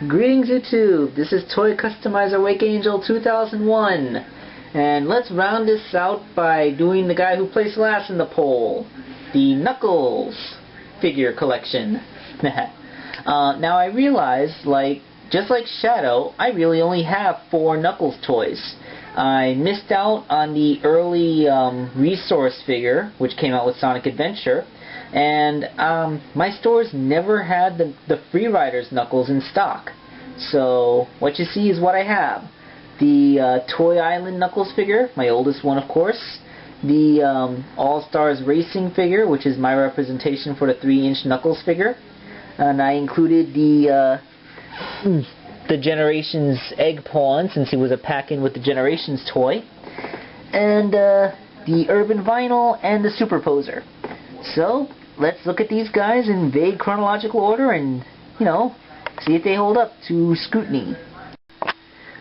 Greetings YouTube, this is Toy Customizer Wakeangel2K1, and let's round this out by doing the guy who placed last in the poll, the Knuckles figure collection. Now I realize, just like Shadow, I really only have 4 Knuckles toys. I missed out on the early resource figure, which came out with Sonic Adventure, and my stores never had the Freeriders Knuckles in stock. So what you see is what I have. The Toy Island Knuckles figure, my oldest one of course. The All-Stars Racing figure, which is my representation for the 3-inch Knuckles figure. And I included the Generations egg pawn, since he was a pack-in with the Generations toy. And the Urban Vinyl and the Superposer. So, let's look at these guys in vague chronological order and, see if they hold up to scrutiny.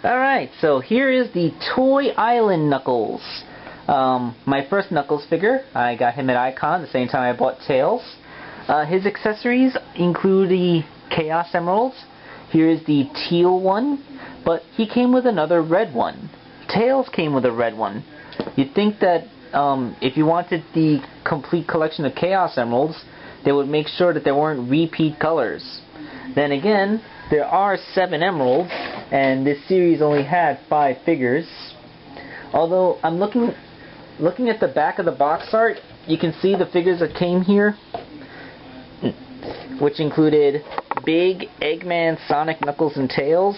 Alright, so here is the Toy Island Knuckles. My first Knuckles figure. I got him at Icon the same time I bought Tails. His accessories include the Chaos Emeralds. Here is the teal one, but he came with another red one. Tails came with a red one. You'd think that if you wanted the complete collection of Chaos Emeralds, they would make sure that there weren't repeat colors. Then again, there are 7 emeralds, and this series only had 5 figures. Although I'm looking at the back of the box art, you can see the figures that came here, which included Big, Eggman, Sonic, Knuckles, and Tails.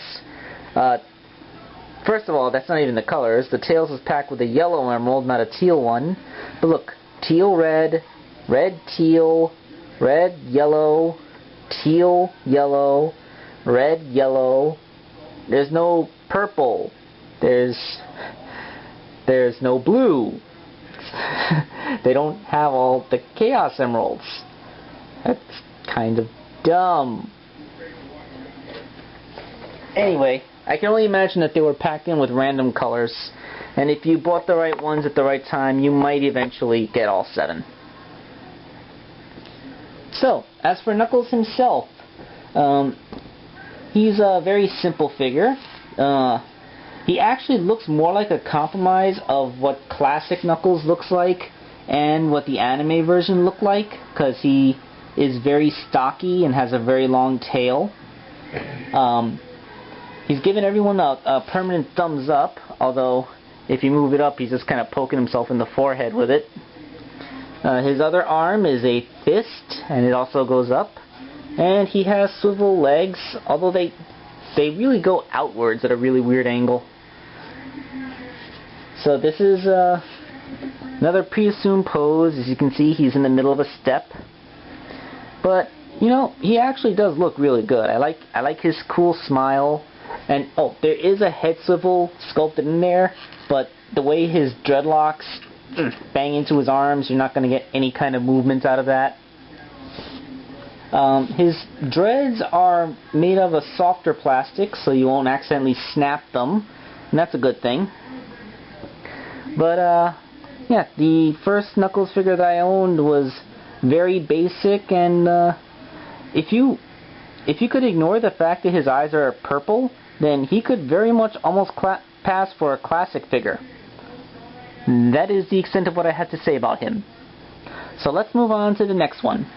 First of all, that's not even the colors. The Tails is packed with a yellow emerald, not a teal one. But look, teal red, red teal, red yellow, teal yellow, red yellow. There's no purple. There's no blue. They don't have all the Chaos Emeralds. That's kind of dumb. Anyway, I can only imagine that they were packed in with random colors, and if you bought the right ones at the right time, you might eventually get all 7. So, as for Knuckles himself, he's a very simple figure. He actually looks more like a compromise of what classic Knuckles looks like and what the anime version looked like, because he is very stocky and has a very long tail. He's given everyone a permanent thumbs up, although if you move it up, he's just kind of poking himself in the forehead with it. His other arm is a fist, and it also goes up. And he has swivel legs, although they really go outwards at a really weird angle. So this is another pre-assumed pose. As you can see, he's in the middle of a step. But, he actually does look really good. I like his cool smile. And, there is a head swivel sculpted in there, but the way his dreadlocks bang into his arms, you're not going to get any kind of movement out of that. His dreads are made of a softer plastic, so you won't accidentally snap them, and that's a good thing. But, yeah, the first Knuckles figure that I owned was very basic, and if you could ignore the fact that his eyes are purple, then he could very much almost pass for a classic figure. That is the extent of what I had to say about him. So let's move on to the next one.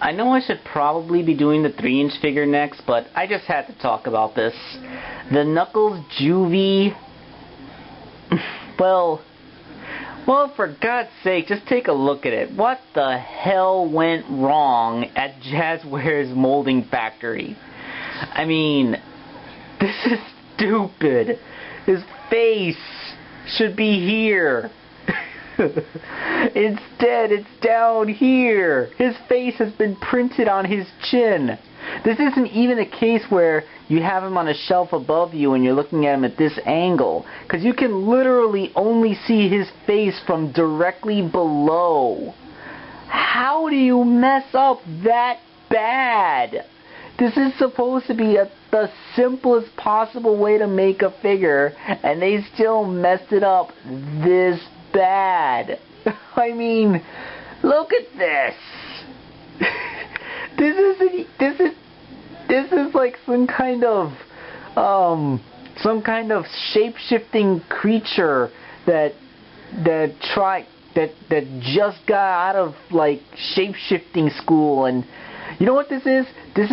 I know I should probably be doing the 3-inch figure next, but I just had to talk about this. The Knuckles Juvie... Well, for God's sake, just take a look at it. What the hell went wrong at Jazzware's molding factory? I mean, this is stupid. His face should be here. Instead, it's down here. His face has been printed on his chin. This isn't even a case where you have him on a shelf above you and you're looking at him at this angle, because you can literally only see his face from directly below. How do you mess up that bad? This is supposed to be the simplest possible way to make a figure, and they still messed it up this bad. I mean, look at this. This This is like some kind of shape-shifting creature that just got out of like shape-shifting school. And you know what this is? This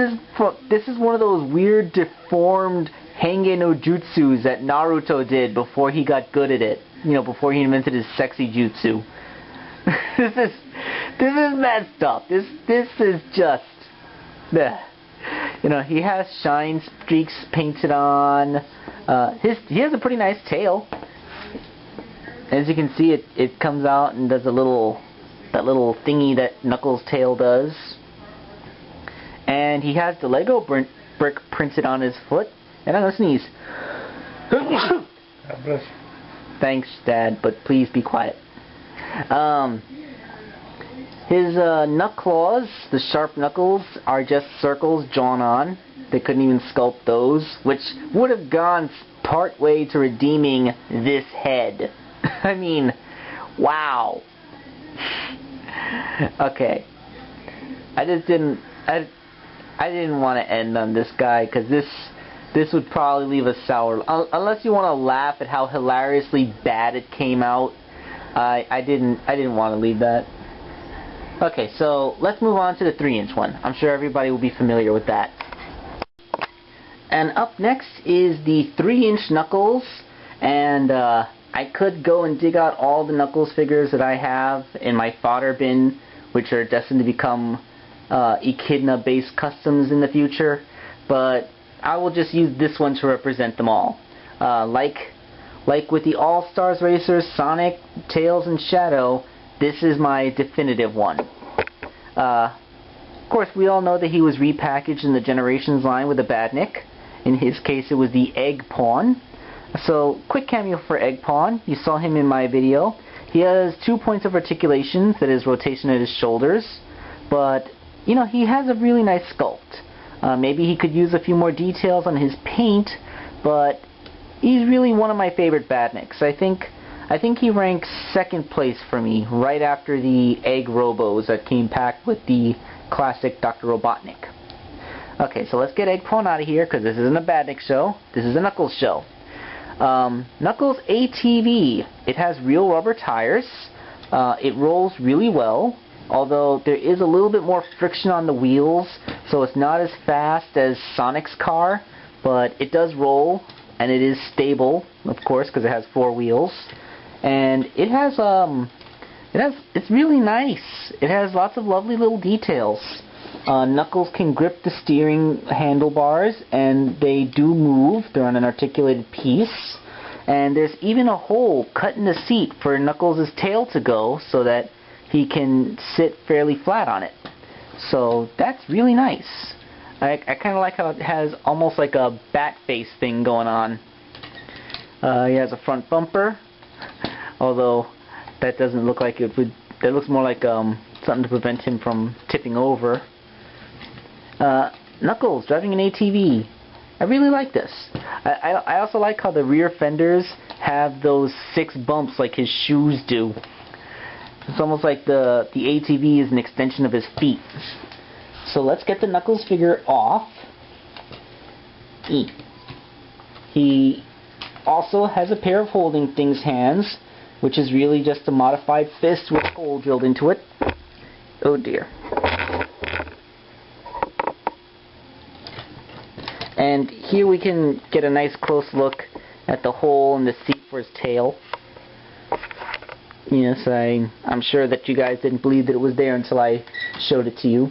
is one of those weird deformed Henge no Jutsus that Naruto did before he got good at it. You know, before he invented his sexy jutsu. This is messed up. This is just, you know, he has shine streaks painted on. He has a pretty nice tail. As you can see, it comes out and does that little thingy that Knuckles' tail does. And he has the Lego brick printed on his foot. And I'm gonna sneeze. Thanks, Dad, but please be quiet. His nut claws, the sharp knuckles, are just circles drawn on. They couldn't even sculpt those, which would have gone part way to redeeming this head. I mean, wow. Okay. I didn't want to end on this guy, because this would probably leave a sour... Unless you want to laugh at how hilariously bad it came out. I didn't want to leave that. Okay, so let's move on to the 3-inch one. I'm sure everybody will be familiar with that. And up next is the 3-inch Knuckles. And I could go and dig out all the Knuckles figures that I have in my fodder bin, which are destined to become Echidna-based customs in the future. But I will just use this one to represent them all. Like with the All-Stars Racers, Sonic, Tails, and Shadow, this is my definitive one. Of course, we all know that he was repackaged in the Generations line with a Badnik. In his case, it was the Egg Pawn. So, quick cameo for Egg Pawn. You saw him in my video. He has 2 points of articulation, that is rotation at his shoulders. But, you know, he has a really nice sculpt. Maybe he could use a few more details on his paint, but he's really one of my favorite Badniks. I think he ranks second place for me, right after the Egg Robos that came packed with the classic Dr. Robotnik. Okay, so let's get Egg Pawn out of here, because this isn't a Badnik show. This is a Knuckles show. Knuckles ATV. It has real rubber tires. It rolls really well, although there is a little bit more friction on the wheels, so it's not as fast as Sonic's car, but it does roll, and it is stable, of course, because it has 4 wheels. And it's really nice. It has lots of lovely little details. Knuckles can grip the steering handlebars, and they do move. They're on an articulated piece. And there's even a hole cut in the seat for Knuckles' tail to go, so that he can sit fairly flat on it. So that's really nice. I kind of like how it has almost like a bat face thing going on. He has a front bumper, although that doesn't look like it would. That looks more like something to prevent him from tipping over. Knuckles driving an ATV. I really like this. I also like how the rear fenders have those 6 bumps like his shoes do. It's almost like the ATV is an extension of his feet. So let's get the Knuckles figure off. He also has a pair of holding things hands, which is really just a modified fist with a hole drilled into it. Oh dear. And here we can get a nice close look at the hole in the seat for his tail. Yes, I'm sure that you guys didn't believe that it was there until I showed it to you.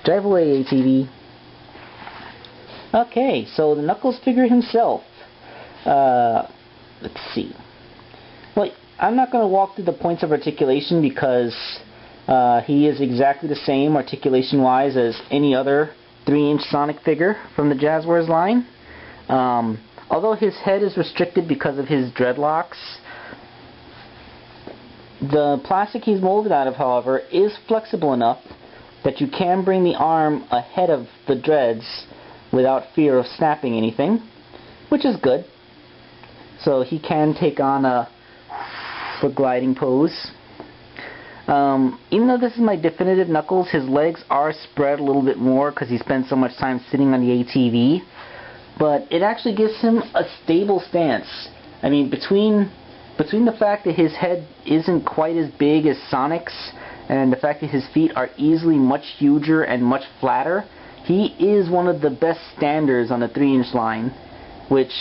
Drive away, ATV. Okay, so the Knuckles figure himself. Let's see. Well, I'm not going to walk through the points of articulation because he is exactly the same articulation-wise as any other 3-inch Sonic figure from the Jazzwares line. Although his head is restricted because of his dreadlocks, the plastic he's molded out of, however, is flexible enough that you can bring the arm ahead of the dreads without fear of snapping anything, which is good. So he can take on a gliding pose. Even though this is my definitive Knuckles, his legs are spread a little bit more because he spends so much time sitting on the ATV. But it actually gives him a stable stance. I mean, between the fact that his head isn't quite as big as Sonic's and the fact that his feet are easily much huger and much flatter, he is one of the best standers on the 3-inch line, which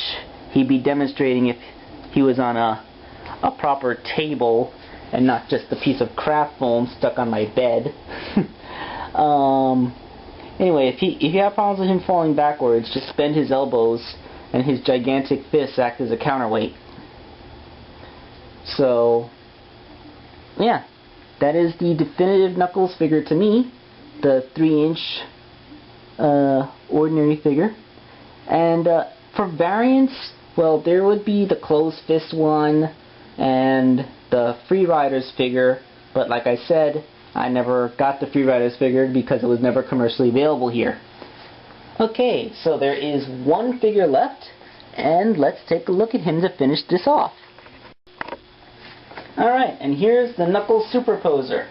he'd be demonstrating if he was on a proper table and not just a piece of craft foam stuck on my bed. Anyway, if you have problems with him falling backwards, just bend his elbows and his gigantic fists act as a counterweight. So, yeah, that is the definitive Knuckles figure to me, the 3-inch ordinary figure. And for variants, well, there would be the closed fist one and the Free Riders figure, but like I said, I never got the Free Riders figure because it was never commercially available here. Okay, so there is one figure left, and let's take a look at him to finish this off. Alright, and here's the Knuckles Superposer.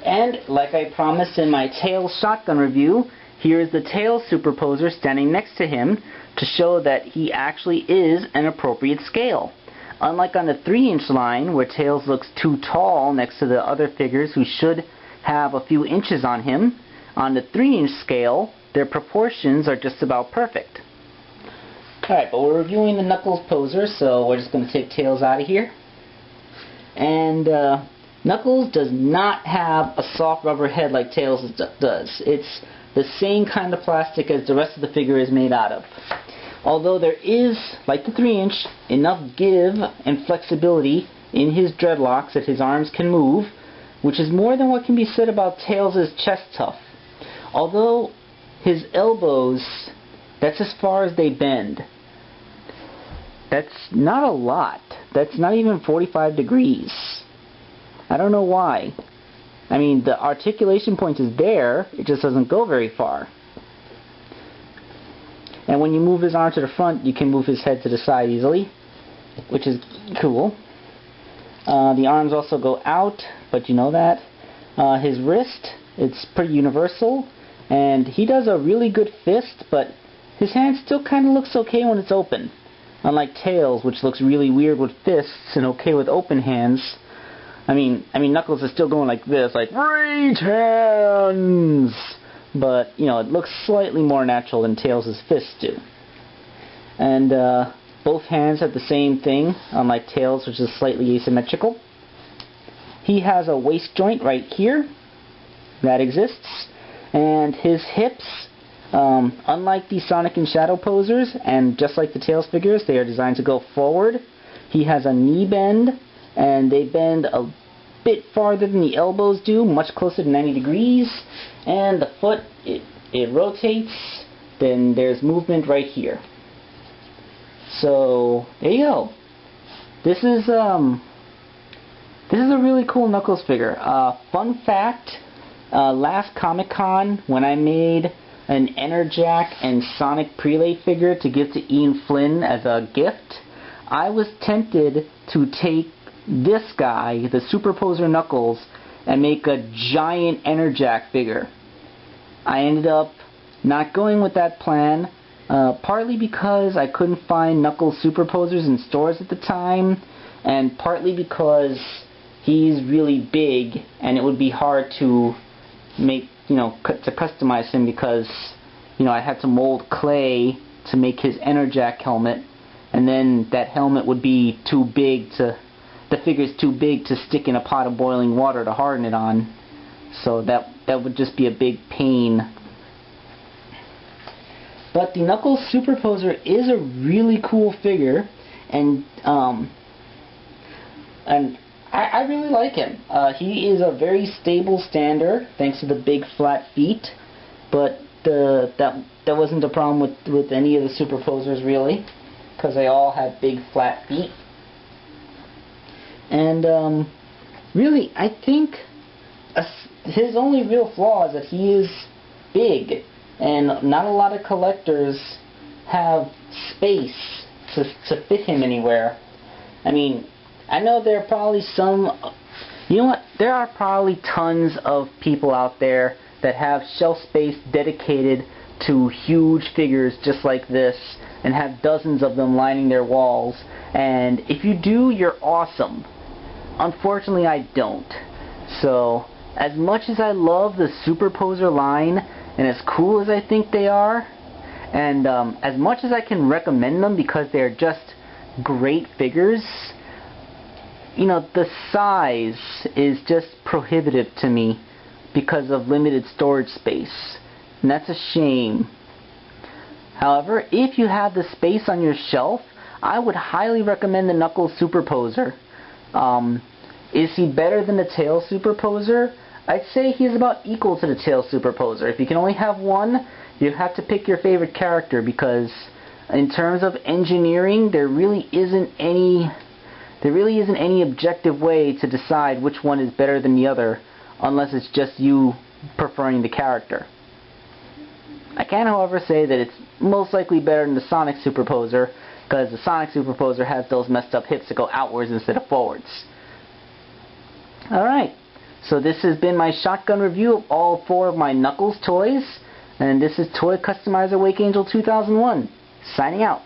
And like I promised in my Tails shotgun review, here's the Tails Superposer standing next to him to show that he actually is an appropriate scale. Unlike on the 3-inch line, where Tails looks too tall next to the other figures who should have a few inches on him, on the 3-inch scale, their proportions are just about perfect. Alright, but we're reviewing the Knuckles poser, so we're just going to take Tails out of here. And Knuckles does not have a soft rubber head like Tails does. It's the same kind of plastic as the rest of the figure is made out of. Although there is, like the 3-inch, enough give and flexibility in his dreadlocks that his arms can move, which is more than what can be said about Tails' chest tuft. Although his elbows, that's as far as they bend. That's not a lot. That's not even 45 degrees. I don't know why. I mean, the articulation point is there, it just doesn't go very far. And when you move his arm to the front, you can move his head to the side easily, which is cool. The arms also go out, but you know that. His wrist, it's pretty universal, and he does a really good fist, but his hand still kind of looks okay when it's open. Unlike Tails, which looks really weird with fists and okay with open hands. I mean, Knuckles is still going like this, like, great hands! But, you know, it looks slightly more natural than Tails' fists do. And both hands have the same thing, unlike Tails, which is slightly asymmetrical. He has a waist joint right here. That exists. And his hips, unlike the Sonic and Shadow posers, and just like the Tails figures, they are designed to go forward. He has a knee bend, and they bend a bit farther than the elbows do, much closer to 90 degrees. And the foot, it rotates, then there's movement right here. So, there you go. This is a really cool Knuckles figure. Fun fact, last Comic-Con, when I made an Enerjack and Sonic Prelay figure to give to Ian Flynn as a gift, I was tempted to take this guy, the Superposer Knuckles, and make a giant Enerjack figure. I ended up not going with that plan, partly because I couldn't find Knuckles Superposers in stores at the time, and partly because he's really big and it would be hard to make, to customize him because, I had to mold clay to make his Enerjack helmet, and then that helmet would be too big to, the figure's too big to stick in a pot of boiling water to harden it on. So that would just be a big pain. But the Knuckles Superposer is a really cool figure, and I really like him. He is a very stable stander thanks to the big flat feet, but that wasn't a problem with any of the Superposers really, because they all have big flat feet. And really, I think his only real flaw is that he is big, and not a lot of collectors have space to fit him anywhere. I mean, I know there are probably some You know what? There are probably tons of people out there that have shelf space dedicated to huge figures just like this and have dozens of them lining their walls. And if you do, you're awesome. Unfortunately, I don't. So, as much as I love the Superposer line, and as cool as I think they are, and as much as I can recommend them because they're just great figures, you know, the size is just prohibitive to me because of limited storage space. And that's a shame. However, if you have the space on your shelf, I would highly recommend the Knuckles Superposer. Is he better than the Tail Superposer? I'd say he's about equal to the Tail Superposer. If you can only have one, you have to pick your favorite character, because in terms of engineering, there really isn't any objective way to decide which one is better than the other, unless it's just you preferring the character. I can, however, say that it's most likely better than the Sonic Superposer, because the Sonic Superposer has those messed up hips that go outwards instead of forwards. Alright, so this has been my shotgun review of all 4 of my Knuckles toys, and this is Toy Customizer Wakeangel 2001, signing out.